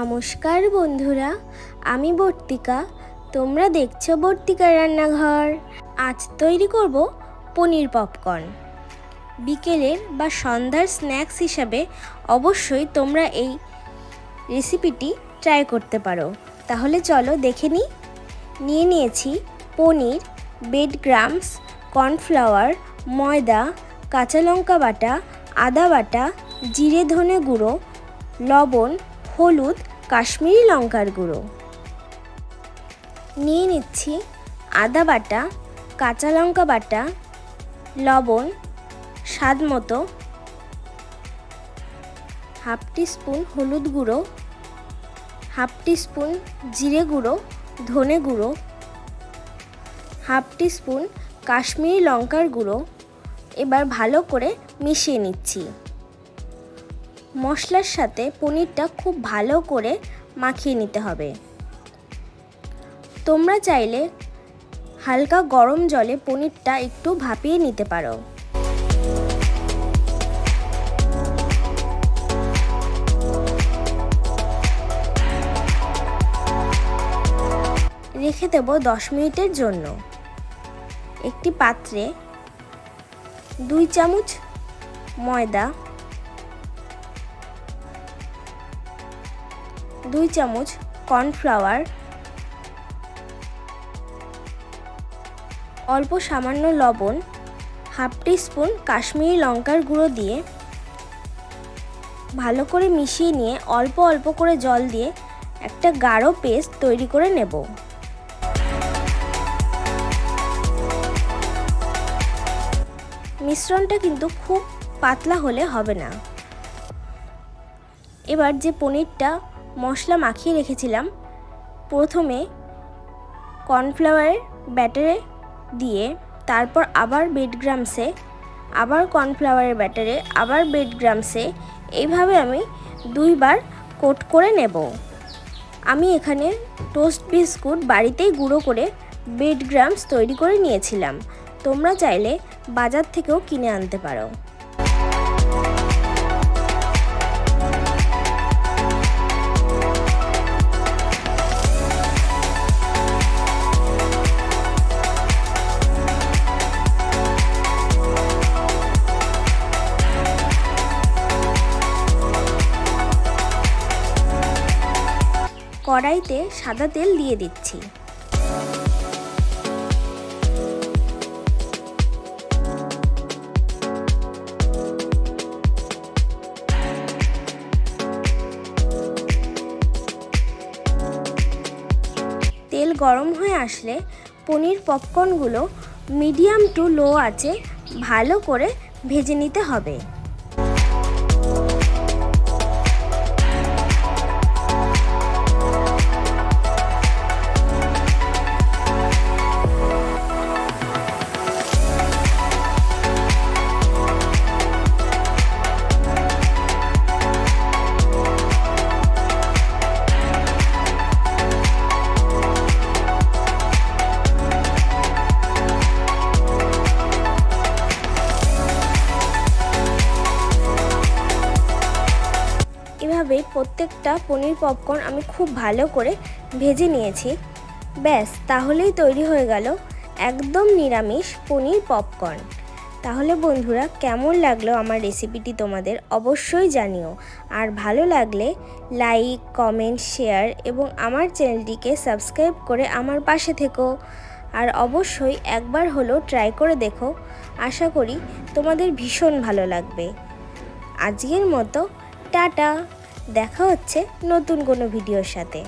নমস্কার বন্ধুরা, আমি বর্তিকা। তোমরা দেখছো বর্তিকার রান্নাঘর। আজ তৈরি করব পনির পপকর্ন। বিকেলের বা সন্ধ্যার স্ন্যাক্স হিসাবে অবশ্যই তোমরা এই রেসিপিটি ট্রাই করতে পারো। তাহলে চলো দেখে নিয়ে নিয়েছি পনির, ব্রেডক্রাম্বস, কর্নফ্লাওয়ার, ময়দা, কাঁচা লঙ্কা বাটা, আদা বাটা, জিরে ধনে গুঁড়ো, লবণ, হলুদ, কাশ্মীরি লঙ্কার গুঁড়ো। নিয়ে নিচ্ছি আদা বাটা, কাঁচা লঙ্কা বাটা, লবণ স্বাদ মতো, হাফ টিস্পুন হলুদ গুঁড়ো, হাফ টিস্পুন জিরে গুঁড়ো, ধনে গুঁড়ো, হাফ টিস্পুন কাশ্মীরি লঙ্কার গুঁড়ো। এবার ভালো করে মিশিয়ে নিচ্ছি। মশলার সাথে পনিরটা খুব ভালো করে মাখিয়ে নিতে হবে। তোমরা চাইলে হালকা গরম জলে পনিরটা একটু ভাপিয়ে নিতে পারো। রেখে দেব 10 মিনিটের জন্য। একটি পাত্রে 2 চামচ ময়দা, 2 চামচ কর্নফ্লাওয়ার, অল্প সামান্য লবণ, হাফ টিস্পুন কাশ্মীরি লঙ্কার গুঁড়ো দিয়ে ভালো করে মিশিয়ে নিয়ে অল্প অল্প করে জল দিয়ে একটা গাঢ় পেস্ট তৈরি করে নেব। মিশ্রণটা কিন্তু খুব পাতলা হলে হবে না। এবার যে পনিরটা মশলা মাখিয়ে রেখেছিলাম, প্রথমে কর্নফ্লাওয়ারের ব্যাটারে দিয়ে, তারপর আবার ব্রেডক্রাম্বসে, আবার কর্নফ্লাওয়ারের ব্যাটারে, আবার ব্রেডক্রাম্বসে, এইভাবে আমি 2 বার কোট করে নেব। আমি এখানে টোস্ট বিস্কুট বাড়িতেই গুঁড়ো করে ব্রেডক্রাম্বস তৈরি করে নিয়েছিলাম। তোমরা চাইলে বাজার থেকেও কিনে আনতে পারো। কড়াইতে সাদা তেল দিয়ে দিচ্ছি। তেল গরম হয়ে আসলে পনির পপকর্নগুলো মিডিয়াম টু লো আঁচে ভালো করে ভেজে নিতে হবে। এভাবে প্রত্যেকটা পনির পপকর্ন আমি খুব ভালো করে ভেজে নিয়েছি। ব্যাস, তাহলেই তৈরি হয়ে গেল একদম নিরামিষ পনির পপকর্ন। তাহলে বন্ধুরা, কেমন লাগলো আমার রেসিপিটি তোমাদের অবশ্যই জানিও। আর ভালো লাগলে লাইক, কমেন্ট, শেয়ার এবং আমার চ্যানেলটিকে সাবস্ক্রাইব করে আমার পাশে থেকো। আর অবশ্যই একবার হলেও ট্রাই করে দেখো। আশা করি তোমাদের ভীষণ ভালো লাগবে। আজকের মতো টাটা। দেখা হচ্ছে নতুন কোনো ভিডিওর সাথে।